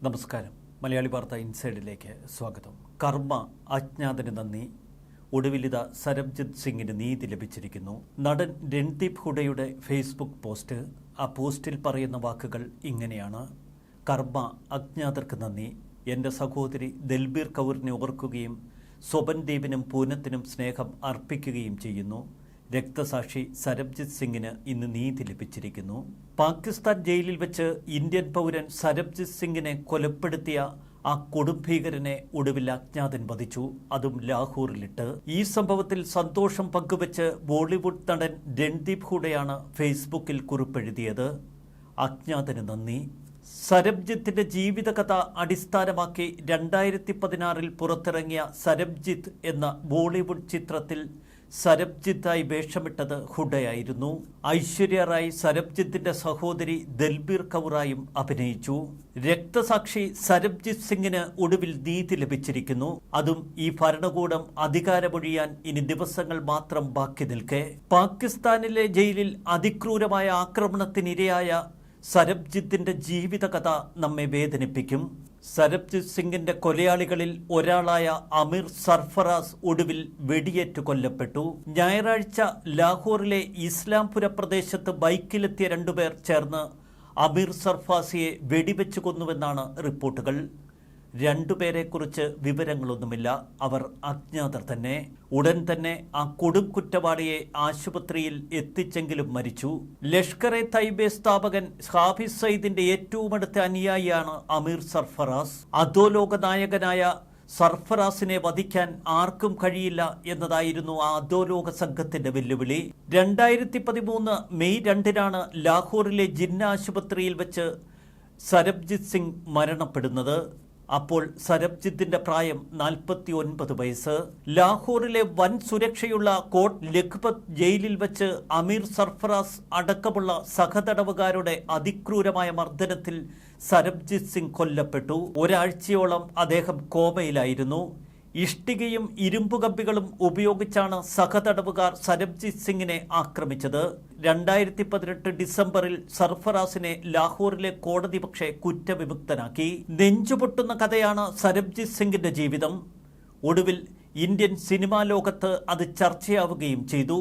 നമസ്കാരം. മലയാളി വാർത്ത ഇൻസൈഡിലേക്ക് സ്വാഗതം. കർമ്മ അജ്ഞാതന് നന്ദി. ഒടുവിലിത സരബ്ജിത്ത് സിംഗിന് നീതി ലഭിച്ചിരിക്കുന്നു. നടൻ രൺദീപ് ഹുഡയുടെ ഫേസ്ബുക്ക് പോസ്റ്റ്. ആ പോസ്റ്റിൽ പറയുന്ന വാക്കുകൾ ഇങ്ങനെയാണ്: കർമ്മ അജ്ഞാതർക്ക് നന്ദി. എൻ്റെ സഹോദരി ദൽബീർ കൗറിനെ ഓർക്കുകയും സ്വപൻദേവിനും പൂനത്തിനും സ്നേഹം അർപ്പിക്കുകയും ചെയ്യുന്നു. രക്തസാക്ഷി സരബ്ജിത്ത് സിംഗിന് ഇന്ന് നീതി ലഭിച്ചിരിക്കുന്നു. പാകിസ്ഥാൻ ജയിലിൽ വെച്ച് ഇന്ത്യൻ പൗരൻ സരബ്ജിത്ത് സിംഗിനെ കൊലപ്പെടുത്തിയ ആ കൊടുംഭീകരനെ ഒടുവിൽ അജ്ഞാതൻ വധിച്ചു, അതും ലാഹോറിലിട്ട്. ഈ സംഭവത്തിൽ സന്തോഷം പങ്കുവെച്ച് ബോളിവുഡ് നടൻ രൺദീപ് ഹുഡയാണ് ഫേസ്ബുക്കിൽ കുറിപ്പെഴുതിയത്. അജ്ഞാതന് നന്ദി. സരബ്ജിത്തിന്റെ ജീവിതകഥ അടിസ്ഥാനമാക്കി 2016 പുറത്തിറങ്ങിയ സരബ്ജിത്ത് എന്ന ബോളിവുഡ് ചിത്രത്തിൽ സരബ്ജിത്തായി വേഷമിട്ടത് ഹുഡയായിരുന്നു. ഐശ്വര്യ റായ് സരബ്ജിത്തിന്റെ സഹോദരി ദൽബീർ കൗറായും അഭിനയിച്ചു. രക്തസാക്ഷി സരബ്ജിത്ത് സിംഗിന് ഒടുവിൽ നീതി ലഭിച്ചിരിക്കുന്നു. അതും ഈ ഭരണകൂടം അധികാരമൊഴിയാൻ ഇനി ദിവസങ്ങൾ മാത്രം ബാക്കി നിൽക്കെ. പാകിസ്ഥാനിലെ ജയിലിൽ അതിക്രൂരമായ ആക്രമണത്തിനിരയായ സരബ്ജിത്തിന്റെ ജീവിതകഥ നമ്മെ വേദനിപ്പിക്കും. സരബ്ജിത്ത് സിംഗിന്റെ കൊലയാളികളിൽ ഒരാളായ അമീർ സർഫറാസ് ഒടുവിൽ വെടിയേറ്റ് കൊല്ലപ്പെട്ടു. ഞായറാഴ്ച ലാഹോറിലെ ഇസ്ലാംപുര പ്രദേശത്ത് ബൈക്കിലെത്തിയ രണ്ടുപേർ ചേർന്ന് അമീർ സർഫാസിയെ വെടിവെച്ചു കൊന്നുവെന്നാണ് റിപ്പോർട്ടുകൾ. രണ്ടുപേരെക്കുറിച്ച് വിവരങ്ങളൊന്നുമില്ല. അവർ അജ്ഞാതർ തന്നെ. ഉടൻ തന്നെ ആ കൊടും കുറ്റവാളിയെ ആശുപത്രിയിൽ എത്തിച്ചെങ്കിലും മരിച്ചു. ലഷ്കർ എ തൈബ സ്ഥാപകൻ ഹാഫിസ് സയ്യിദിന്റെ ഏറ്റവും അടുത്ത അനുയായിയാണ് അമീർ സർഫറാസ്. അധോലോക നായകനായ സർഫറാസിനെ വധിക്കാൻ ആർക്കും കഴിയില്ല എന്നതായിരുന്നു ആ അധോലോക സംഘത്തിന്റെ വെല്ലുവിളി. 2013 മെയ് 2 ലാഹോറിലെ ജിന്ന ആശുപത്രിയിൽ വെച്ച് സരബ്ജിത്ത് സിംഗ് മരണപ്പെടുന്നത്. അപ്പോൾ സരബ്ജിത്തിന്റെ പ്രായം 49 വയസ്സ്. ലാഹോറിലെ വൻ സുരക്ഷയുള്ള കോട്ട് ലഖ്പത് ജയിലിൽ വെച്ച് അമീർ സർഫറാസ് അടക്കമുള്ള സഹതടവുകാരുടെ അതിക്രൂരമായ മർദ്ദനത്തിൽ സരബ്ജിത്ത് സിംഗ് കൊല്ലപ്പെട്ടു. ഒരാഴ്ചയോളം അദ്ദേഹം കോമയിലായിരുന്നു. ഇഷ്ടികയും ഇരുമ്പുകമ്പികളും ഉപയോഗിച്ചാണ് സഹതടവുകാർ സരബ്ജിത്ത് സിംഗിനെ ആക്രമിച്ചത്. 2018 ഡിസംബറിൽ സർഫറാസിനെ ലാഹോറിലെ കോടതി പക്ഷേ കുറ്റവിമുക്തനാക്കി. നെഞ്ചുപൊട്ടുന്ന കഥയാണ് സരബ്ജിത്ത് സിംഗിന്റെ ജീവിതം. ഒടുവിൽ ഇന്ത്യൻ സിനിമാ ലോകത്ത് അത് ചർച്ചയാവുകയും ചെയ്തു.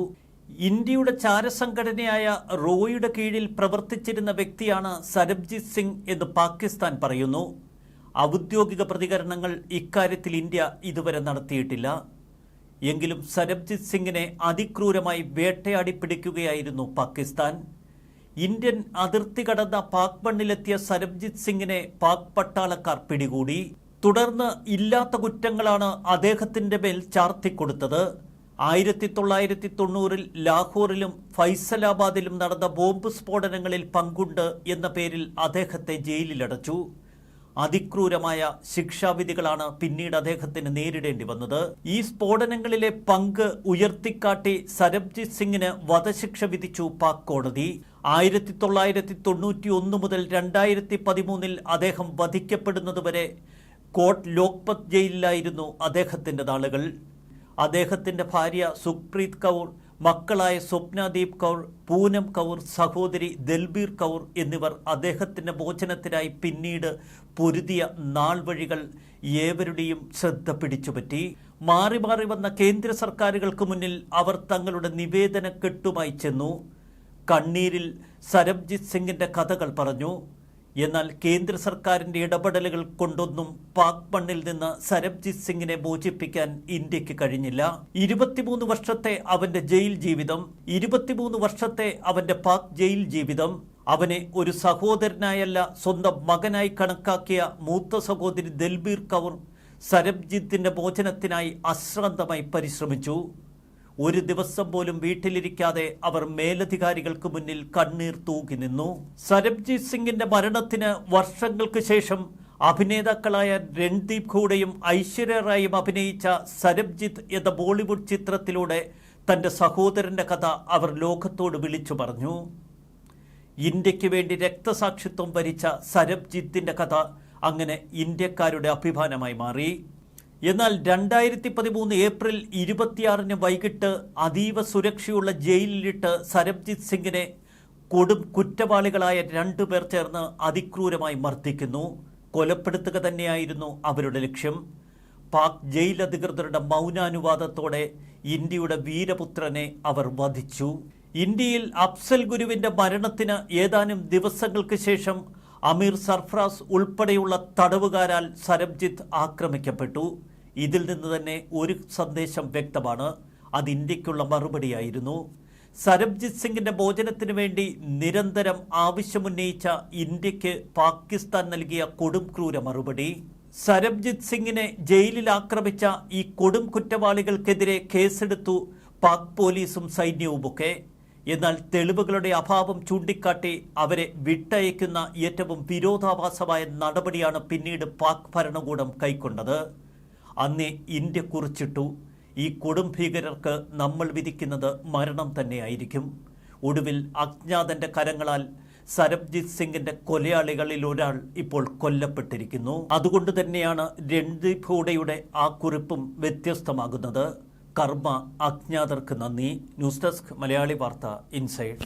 ഇന്ത്യയുടെ ചാരസംഘടനയായ റോയുടെ കീഴിൽ പ്രവർത്തിച്ചിരുന്ന വ്യക്തിയാണ് സരബ്ജിത്ത് സിംഗ് എന്ന് പാകിസ്ഥാൻ പറയുന്നു. ഔദ്യോഗിക പ്രതികരണങ്ങൾ ഇക്കാര്യത്തിൽ ഇന്ത്യ ഇതുവരെ നടത്തിയിട്ടില്ല. എങ്കിലും സരബ്ജിത്ത് സിംഗിനെ അതിക്രൂരമായി വേട്ടയാടി പിടിക്കുകയായിരുന്നു പാകിസ്ഥാൻ. ഇന്ത്യൻ അതിർത്തി കടന്ന പാക് മണ്ണിലെത്തിയ സരബ്ജിത്ത് സിംഗിനെ പാക് പട്ടാളക്കാർ പിടികൂടി. തുടർന്ന് ഇല്ലാത്ത കുറ്റങ്ങളാണ് അദ്ദേഹത്തിന്റെ മേൽ ചാർത്തിക്കൊടുത്തത്. 1990 ലാഹോറിലും ഫൈസലാബാദിലും നടന്ന ബോംബ് സ്ഫോടനങ്ങളിൽ പങ്കുണ്ട് എന്ന പേരിൽ അദ്ദേഹത്തെ ജയിലിലടച്ചു. അതിക്രൂരമായ ശിക്ഷാവിധികളാണ് പിന്നീട് അദ്ദേഹത്തിന് നേരിടേണ്ടി വന്നത്. ഈ സ്ഫോടനങ്ങളിലെ പങ്ക് ഉയർത്തിക്കാട്ടി സരബ്ജിത്ത് സിംഗിന് വധശിക്ഷ വിധിച്ചു പാക് കോടതി. 1991 മുതൽ 2013 അദ്ദേഹം വധിക്കപ്പെടുന്നതുവരെ കോട്ട് ലോക്പത് ജയിലിലായിരുന്നു അദ്ദേഹത്തിന്റെ നാളുകൾ. അദ്ദേഹത്തിന്റെ ഭാര്യ സുഖ്പ്രീത് കൗർ, മക്കളായ സ്വപ്നദീപ് കൗർ, പൂനം കൗർ, സഹോദരി ദൽബീർ കൗർ എന്നിവർ അദ്ദേഹത്തിന്റെ മോചനത്തിനായി പിന്നീട് പൊരുതിയ നാൾ വഴികൾ ഏവരുടെയും ശ്രദ്ധ പിടിച്ചുപറ്റി. മാറി മാറി വന്ന കേന്ദ്ര സർക്കാരുകൾക്ക് മുന്നിൽ അവർ തങ്ങളുടെ നിവേദന കെട്ടുമായി ചെന്നു. കണ്ണീരിൽ സരബ്ജിത്ത് സിംഗിന്റെ കഥകൾ പറഞ്ഞു. എന്നാൽ കേന്ദ്ര സർക്കാരിന്റെ ഇടപെടലുകൾ കൊണ്ടൊന്നും പാക് മണ്ണിൽ നിന്ന് സരബ്ജിത്ത് സിംഗിനെ മോചിപ്പിക്കാൻ ഇന്ത്യക്ക് കഴിഞ്ഞില്ല. 23 വർഷത്തെ അവന്റെ ജയിൽ ജീവിതം, 23 വർഷത്തെ അവന്റെ പാക് ജയിൽ ജീവിതം, അവനെ ഒരു സഹോദരനായല്ല സ്വന്തം മകനായി കണക്കാക്കിയ മൂത്ത സഹോദരി ദൽബീർ കൗർ സരബ്ജിത്തിന്റെ മോചനത്തിനായി അശ്രാന്തമായി പരിശ്രമിച്ചു. ഒരു ദിവസം പോലും വീട്ടിലിരിക്കാതെ അവർ മേലധികാരികൾക്ക് മുന്നിൽ കണ്ണീർ തൂകി നിന്നു. സരബ്ജിത്ത് സിംഗിന്റെ മരണത്തിന് വർഷങ്ങൾക്ക് ശേഷം അഭിനേതാക്കളായ രൺദീപ് ഹൂഡയും ഐശ്വര്യ റായും അഭിനയിച്ച സരബ്ജിത്ത് എന്ന ബോളിവുഡ് ചിത്രത്തിലൂടെ തന്റെ സഹോദരന്റെ കഥ അവർ ലോകത്തോട് വിളിച്ചു പറഞ്ഞു. ഇന്ത്യക്ക് വേണ്ടി രക്തസാക്ഷിത്വം വരിച്ച സരബ്ജിത്തിന്റെ കഥ അങ്ങനെ ഇന്ത്യക്കാരുടെ അഭിമാനമായി മാറി. എന്നാൽ 2013 ഏപ്രിൽ 26 വൈകിട്ട് അതീവ സുരക്ഷയുള്ള ജയിലിലിട്ട് സരബ്ജിത്ത് സിംഗിനെ കൊടും കുറ്റവാളികളായ 2 പേർ ചേർന്ന് അതിക്രൂരമായി മർദ്ദിക്കുന്നു. കൊലപ്പെടുത്തുക തന്നെയായിരുന്നു അവരുടെ ലക്ഷ്യം. പാക് ജയിൽ അധികൃതരുടെ മൗനാനുവാദത്തോടെ ഇന്ത്യയുടെ വീരപുത്രനെ അവർ വധിച്ചു. ഇന്ത്യയിൽ അഫ്സൽ ഗുരുവിന്റെ മരണത്തിന് ഏതാനും ദിവസങ്ങൾക്ക് ശേഷം അമീർ സർഫറാസ് ഉൾപ്പെടെയുള്ള തടവുകാരാൽ സരബ്ജിത്ത് ആക്രമിക്കപ്പെട്ടു. ഇതിൽ നിന്ന് തന്നെ ഒരു സന്ദേശം വ്യക്തമാണ്, അത് ഇന്ത്യക്കുള്ള മറുപടിയായിരുന്നു. സരബ്ജിത്ത് സിംഗിന്റെ മോചനത്തിനു വേണ്ടി നിരന്തരം ആവശ്യമുന്നയിച്ച ഇന്ത്യക്ക് പാകിസ്ഥാൻ നൽകിയ കൊടും ക്രൂര മറുപടി. സരബ്ജിത്ത് സിംഗിനെ ജയിലിൽ ആക്രമിച്ച ഈ കൊടും കുറ്റവാളികൾക്കെതിരെ കേസെടുത്തു പാക് പോലീസും സൈന്യവുമൊക്കെ. എന്നാൽ തെളിവുകളുടെ അഭാവം ചൂണ്ടിക്കാട്ടി അവരെ വിട്ടയക്കുന്ന ഏറ്റവും വിരോധാഭാസമായ നടപടിയാണ് പിന്നീട് പാക് ഭരണകൂടം കൈക്കൊണ്ടത്. അന്നേ ഇന്ത്യ കുറിച്ചിട്ടു, ഈ കൊടും ഭീകരർക്ക് നമ്മൾ വിധിക്കുന്നത് മരണം തന്നെയായിരിക്കും. ഒടുവിൽ അജ്ഞാതന്റെ കരങ്ങളാൽ സരബ്ജിത്ത് സിംഗിന്റെ കൊലയാളികളിൽ ഒരാൾ ഇപ്പോൾ കൊല്ലപ്പെട്ടിരിക്കുന്നു. അതുകൊണ്ട് തന്നെയാണ് രൺദീപ് ഹൂഡയുടെ ആ കുറിപ്പും വ്യത്യസ്തമാകുന്നത്. കർമ്മ അജ്ഞാതർക്ക് നന്ദി. ന്യൂസ് ഡെസ്ക് മലയാളി വാർത്ത ഇൻസൈഡ്.